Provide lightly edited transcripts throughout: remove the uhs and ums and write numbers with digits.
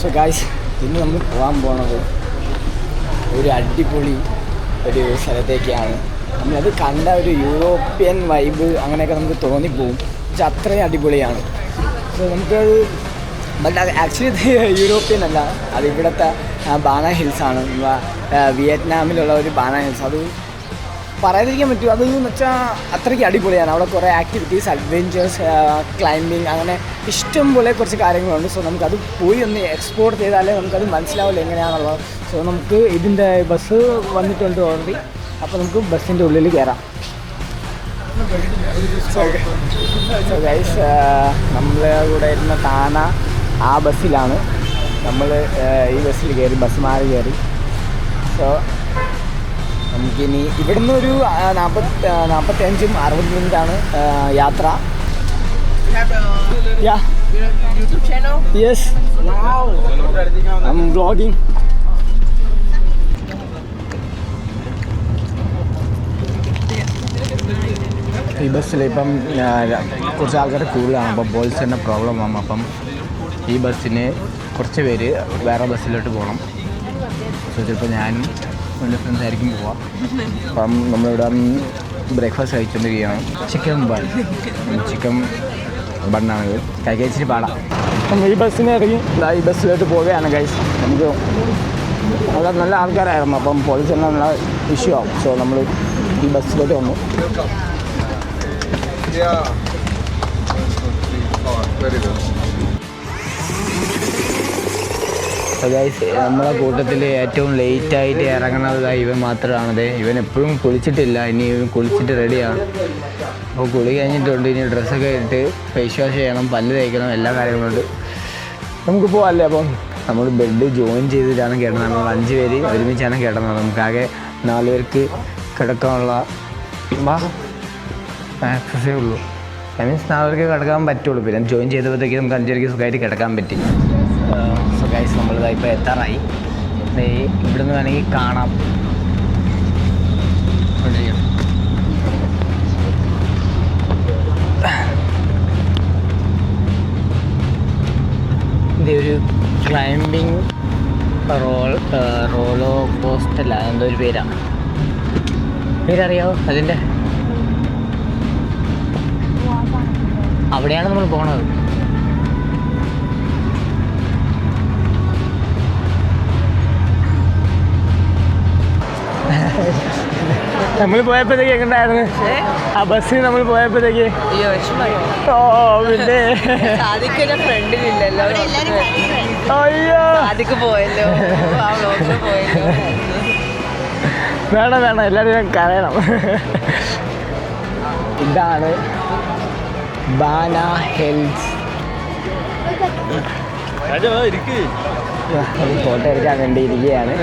So guys, ഇന്ന് നമ്മൾ പോകാൻ പോണത് ഒരു അടിപൊളി ഒരു സ്ഥലത്തേക്കാണ്. നമ്മളത് കണ്ട ഒരു യൂറോപ്യൻ വൈബ് അങ്ങനെയൊക്കെ നമുക്ക് തോന്നിപ്പോവും. പക്ഷെ അത്രയും അടിപൊളിയാണ്. സോ നമുക്കത് ആക്ച്വലി ഇത് യൂറോപ്യൻ അല്ല, അത് ഇവിടുത്തെ ബാന ഹിൽസാണ്. വിയറ്റ്നാമിലുള്ള ഒരു ബാന ഹിൽസ്. അത് പറയാതിരിക്കാൻ പറ്റും. അതെന്ന് വെച്ചാൽ അത്രയ്ക്ക് അടിപൊളിയാണ്. അവിടെ കുറേ ആക്ടിവിറ്റീസ്, അഡ്വെഞ്ചേഴ്സ്, ക്ലൈമ്പിങ്, അങ്ങനെ ഇഷ്ടം പോലെ കുറച്ച് കാര്യങ്ങളുണ്ട്. സോ നമുക്കത് പോയി ഒന്ന് എക്സ്പ്ലോർ ചെയ്താലേ നമുക്കത് മനസ്സിലാവില്ല എങ്ങനെയാണുള്ളത്. സോ നമുക്ക് ഇതിൻ്റെ ബസ് വന്നിട്ടുണ്ട് ഓൾറെഡി. അപ്പോൾ നമുക്ക് ബസ്സിൻ്റെ ഉള്ളിൽ കയറാം. സോ ഗൈസ്, നമ്മൾ കൂടെ ഇരുന്ന താന ആ ബസ്സിലാണ്. നമ്മൾ ഈ ബസ്സിൽ കയറി, ബസ് മാറി കയറി. സോ നമുക്കിനി ഇവിടുന്ന് ഒരു 45-60 മിനിറ്റാണ് യാത്ര. YouTube channel? Yes. Wow. I'm vlogging. ഈ ബസ്സിൽ ഇപ്പം കുറച്ച് ആൾക്കാർ കൂടുതലാണ്. അപ്പം ബോയ്സിൻ്റെ പ്രോബ്ലം ആണ്. അപ്പം ഈ ബസ്സിന് കുറച്ച് പേര് വേറെ ബസ്സിലോട്ട് പോകണം. സോ ചിലപ്പോൾ ഞാനും എൻ്റെ ഫ്രണ്ട്സ് ആയിരിക്കും പോവാം. അപ്പം നമ്മളിവിടെ ബ്രേക്ക്ഫാസ്റ്റ് കഴിച്ചുകൊണ്ടിരിക്കുകയാണ്. ചിക്കൻ ബണ്ണാണ്. കഴിക്കാൻ ഇച്ചിരി പാടാം. അപ്പം ഈ ബസ്സിനെ ഇറങ്ങി ഈ ബസ്സിലോട്ട് പോവുകയാണ് ഗൈസ്. നമുക്ക് അവിടെ നല്ല ആൾക്കാരായിരുന്നു. അപ്പം പോലീസിന് നല്ല ഇഷ്യൂ ആവും. സോ നമ്മൾ ഈ ബസ്സിലോട്ട് വന്നു. ഗൈസ്, നമ്മളെ കൂട്ടത്തിൽ ഏറ്റവും ലേറ്റായിട്ട് ഇറങ്ങുന്നത് ഇവൻ മാത്രമാണത്. ഇവൻ എപ്പോഴും കുളിച്ചിട്ടില്ല. ഇനി ഇവൻ കുളിച്ചിട്ട് റെഡിയാണ്. അപ്പോൾ കുളി കഴിഞ്ഞിട്ടുണ്ട്. ഇനി ഡ്രസ്സൊക്കെ ഇട്ട് ഫേസ് വാഷ് ചെയ്യണം, പല്ല് തേക്കണം, എല്ലാ കാര്യങ്ങളുണ്ട്. നമുക്ക് പോകാമല്ലേ? അപ്പം നമ്മൾ ബെഡ് ജോയിൻ ചെയ്തിട്ടാണ് കിടന്നത്. നമ്മൾ 5 പേര് ഒരുമിച്ചാണ് കിടന്നത്. നമുക്കാകെ 4 പേർക്ക് കിടക്കാനുള്ള ആക്സസേ ഉള്ളൂ. ഐ മീൻസ് 4 പേർക്ക് കിടക്കാൻ പറ്റുള്ളൂ. പിന്നെ ജോയിൻ ചെയ്തപ്പോഴത്തേക്ക് നമുക്ക് 5 പേർക്ക് സുഖമായിട്ട് കിടക്കാൻ പറ്റി. സോ ഗൈസ്, നമ്മളിതാ ഇപ്പോൾ എത്താറായി. ഇവിടുന്ന് വേണമെങ്കിൽ കാണാം. ഇതൊരു ക്ലൈമ്പിങ് റോളോ കോസ്റ്റല്ല, എന്തോ ഒരു പേരാണ്. പേരറിയാവോ അതിൻ്റെ? അവിടെയാണ് നമ്മൾ പോണത്. നമ്മൾ പോയപ്പോഴത്തേക്ക് എങ്ങനെയായിരുന്നു ആ ബസ്സിൽ? നമ്മൾ പോയപ്പോഴത്തേക്ക് ഫ്രണ്ടിലില്ലല്ലോ. അയ്യോ, ആദ്യക്ക് പോയല്ലോ. വേണം എല്ലാവരും കരയണം. ഇതാണ് ബാന ഹിൽസ്. ഫോട്ടോ എടുക്കാൻ വേണ്ടി ഇരിക്കുകയാണ്.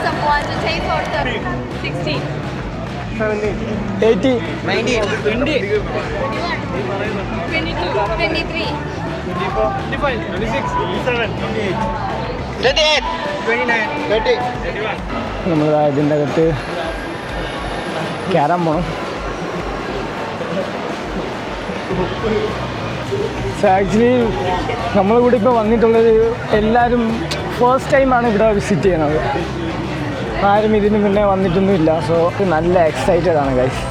Someone to take photo. 16, 17, 18, 19, 20, 22, 23, 24, 25, 26, 27, 28, 28, 29, 30, 31. നമ്മൾ ഇതിൻ്റെ അകത്ത് കയറാൻ പോകണം. ആക്ച്വലി നമ്മളെ കൂടെ ഇപ്പോൾ വന്നിട്ടുള്ളത് എല്ലാവരും ഫസ്റ്റ് ടൈമാണ് ഇവിടെ വിസിറ്റ് ചെയ്യണത്. ആരും ഇതിന് മുന്നേ വന്നിട്ടൊന്നുമില്ല. സോ നല്ല എക്സൈറ്റഡ് ആണ് ഗൈസ്.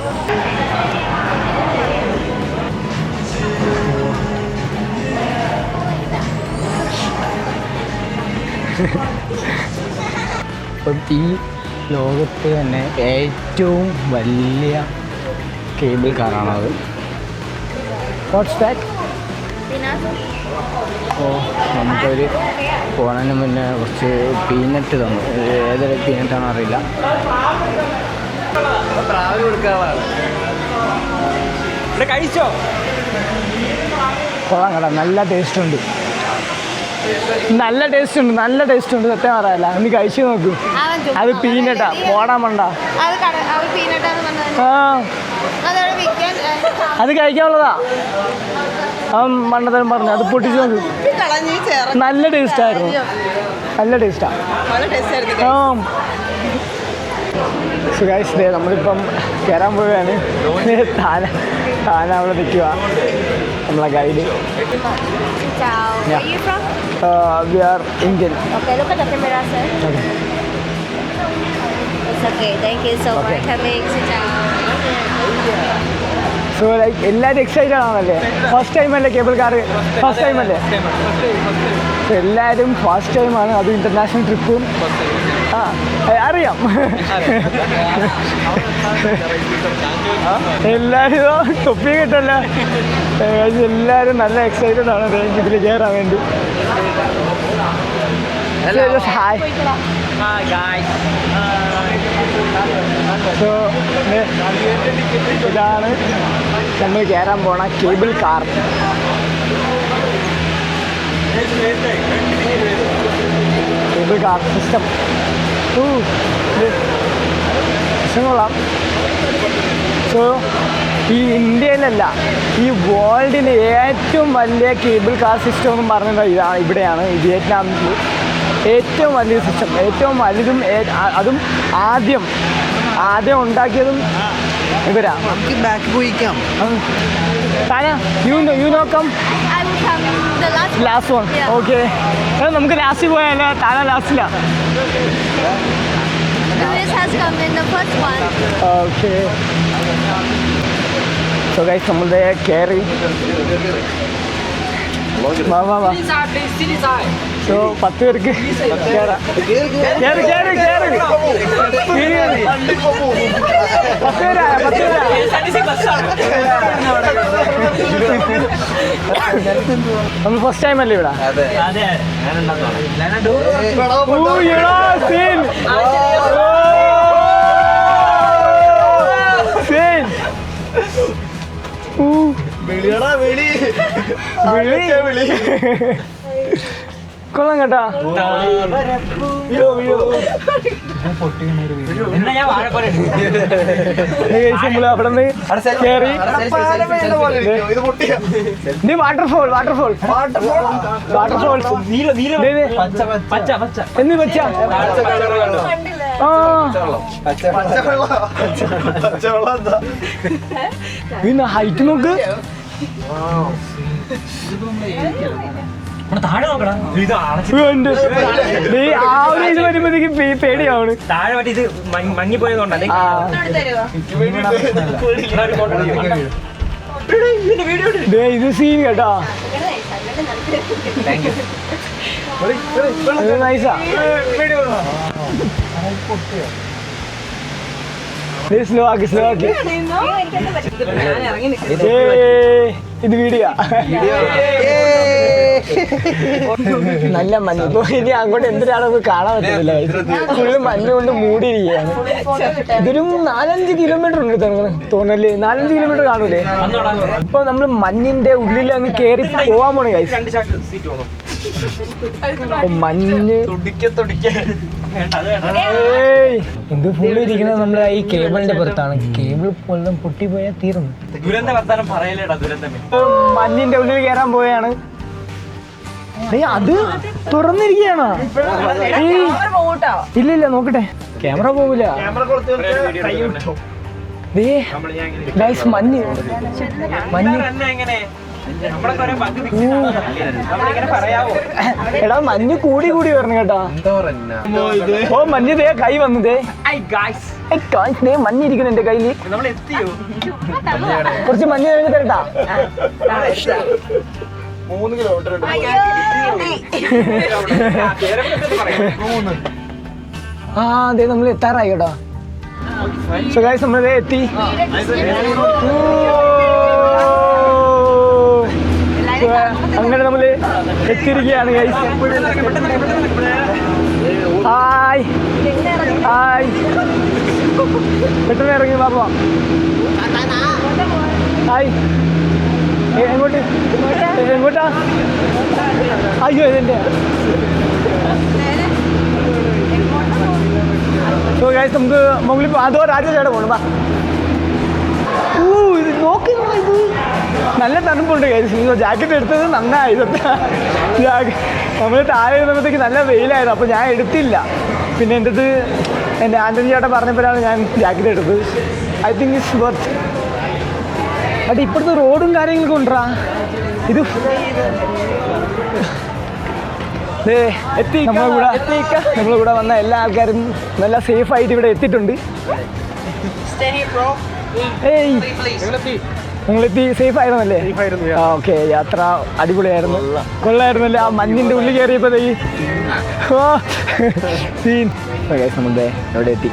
അപ്പം ഈ ലോകത്ത് തന്നെ ഏറ്റവും വലിയ കേബിൾ കാറാണത്. What's that? അപ്പോൾ നമുക്കൊരു പോണതിന് മുന്നേ കുറച്ച് പീനട്ട് തന്നു. ഏതൊരു പീനട്ടാണെന്ന് അറിയില്ല. കഴിച്ചോ? കൊള്ളാം കേട്ടോ, നല്ല ടേസ്റ്റ് ഉണ്ട്. സത്യം പറയാല്ല. ഒന്ന് കഴിച്ചു നോക്കൂ. അത് പീനട്ടാ, പോടാൻ വേണ്ട. അത് കഴിക്കാനുള്ളതാ. അവൻ മണ്ണത്തരം പറഞ്ഞു. അത് പൊട്ടിച്ച് നോക്കൂ. നല്ല ടേസ്റ്റായിരുന്നു. സുഖായിസ്, നമ്മളിപ്പം കയറാൻ പോവുകയാണ്. താന അവിടെ നിൽക്കുക. നമ്മളെ guide. Ciao. Yeah. Where are you from? We are Indian. Okay, look at the camera, sir. Okay. It's okay. Thank you so much Okay. for coming. Ciao. So like എല്ലാവരും എക്സൈറ്റഡ് ആണല്ലേ? ഫസ്റ്റ് ടൈം അല്ലേ cable car? First time അല്ലേ? So എല്ലാവരും first ടൈമാണ്, അത് international ട്രിപ്പും. ആ അറിയാം. എല്ലാവരും തൊപ്പി കിട്ടല്ല. എല്ലാവരും നല്ല എക്സൈറ്റഡ് ആണ് ഇതിൽ കയറാൻ വേണ്ടി. ഹായ്. സോ ഇതാണ് നമ്മൾ കയറാൻ പോണ cable car. Cable car system കൊള്ളാം. സോ ഈ ഇന്ത്യയിലല്ല, ഈ വേൾഡിലെ ഏറ്റവും വലിയ കേബിൾ കാർ സിസ്റ്റം എന്നും പറഞ്ഞത് ഇതാണ്. ഇവിടെയാണ് വിയറ്റ്നാമിൽ ഏറ്റവും വലിയ സിസ്റ്റം, ഏറ്റവും വലുതും അതും ആദ്യം ഉണ്ടാക്കിയതും ഇവരാ. നമുക്ക് ബാക്ക് പോയിക്കാം. താന you know come I will come the last one. Okay, നമുക്ക് ലാസ്റ്റ് പോയാലോ? താന ലാസ്റ്റില്ല. Louis has come in the first one. Okay. So guys നമ്മളുടെ കയറി. വാ. സോ 10 പേർക്ക് കയറാം. കേറി. 10 പേരാ. നമ്മൾ ഫസ്റ്റ് ടൈം അല്ലേ ഇവിടെ? കൊള്ളാം കേട്ടാ. അവിടെ നിന്ന് കയറി വാട്ടർഫോൾ എന്ന് വെച്ചാ പിന്നെ ഹൈറ്റ് നോക്ക്. താഴെ നോക്കണം. ആ ഒരു ഇത് വരുമ്പോഴത്തേക്ക് പേടിയാണ്. താഴെ പറ്റി ഇത് മങ്ങിപ്പോയതുകൊണ്ടല്ലേ. ഇത് സീൻ കേട്ടോ. നൈസാ. സ്ലോ ആക്കി. ഇത് വീഡിയോ നല്ല മഞ്ഞ്. ഇപ്പൊ ഇനി അങ്ങോട്ട് എന്തിനാണെന്ന് കാണാൻ പറ്റുന്നില്ല. ഫുള്ള് മഞ്ഞ് കൊണ്ട് മൂടിയിരിക്കുകയാണ്. ഇതൊരു 4-5 കിലോമീറ്റർ ഉണ്ട് തോന്നല്ലേ? 4-5 കിലോമീറ്റർ കാണൂലേ? ഇപ്പൊ നമ്മള് മഞ്ഞിന്റെ ഉള്ളിൽ അങ്ങ് കേറി പോവാൻ പോണേ ഗൈസ്. മഞ്ഞ് ഇത് ഫുള്ള് ഇരിക്കുന്നത് നമ്മുടെ ഈ കേബിളിന്റെ പുറത്താണ്. കേബിൾ കൊല്ലം പൊട്ടിപ്പോയാൽ തീർന്നു. മഞ്ഞിന്റെ ഉള്ളിൽ കയറാൻ പോയാണ്. അത് തുറന്നിരിക്കുകയാണോ? ഇല്ല നോക്കട്ടെ, ക്യാമറ പോവില്ല. മഞ്ഞ് എടാ മഞ്ഞ് കൂടി വരണം കേട്ടാ. ഓ മഞ്ഞ് ദേ കൈ വന്നതേ. മഞ്ഞിരിക്കുന്നു എന്റെ കയ്യില്. കുറച്ച് മഞ്ഞ് കഴിഞ്ഞ് തരട്ടാ. 3 കിലോമീറ്റർ ഉണ്ട്. ആ അതെ നമ്മൾ എത്താറായി കേട്ടോ. സോ ഗൈസ് നമ്മൾ എത്തി. അങ്ങനെ നമ്മള് എത്തിയിരിക്കുകയാണ് ഗൈസ്. ഹായ് പെട്ടെന്ന് ഇറങ്ങി പാപ്പാ. ഹായ്. എങ്ങോട്ടാ? അയ്യോ ഇതെന്റെ. സോ ഗൈസ് നമുക്ക് മുകളിൽ അതോ രാജചേട്ട പോകണം. വാ. ഇത് നോക്കി. ഇത് നല്ല തണുപ്പുണ്ട് ഗൈസ്. ജാക്കറ്റ് എടുത്തത് നന്നായി. നമ്മൾ താഴെ ഇരുന്നപ്പോഴത്തേക്ക് നല്ല വെയിലായിരുന്നു. അപ്പോൾ ഞാൻ എടുത്തില്ല. പിന്നെ എൻ്റെ ആൻ്റണി ചേട്ടൻ പറഞ്ഞപ്പോഴാണ് ഞാൻ ജാക്കറ്റ് എടുത്തത്. I think it's worth. But ഇപ്പോഴത്തെ റോഡും കാര്യങ്ങളൊക്കെ ഉണ്ടാ ഇത് എത്തി നമ്മളെ കൂടെ വന്ന എല്ലാ ആൾക്കാരും നല്ല സേഫ് ആയിട്ട് ഇവിടെ എത്തിയിട്ടുണ്ട്. ഏയ് നിങ്ങളെത്തി സേഫ് ആയിരുന്നല്ലേ? ആ ഓക്കെ, യാത്ര അടിപൊളിയായിരുന്നു, കൊള്ളായിരുന്നല്ലേ? ആ മഞ്ഞിൻ്റെ ഉള്ളിൽ കയറിയപ്പോൾ സീൻ. നമ്മളുടെ എവിടെ എത്തി?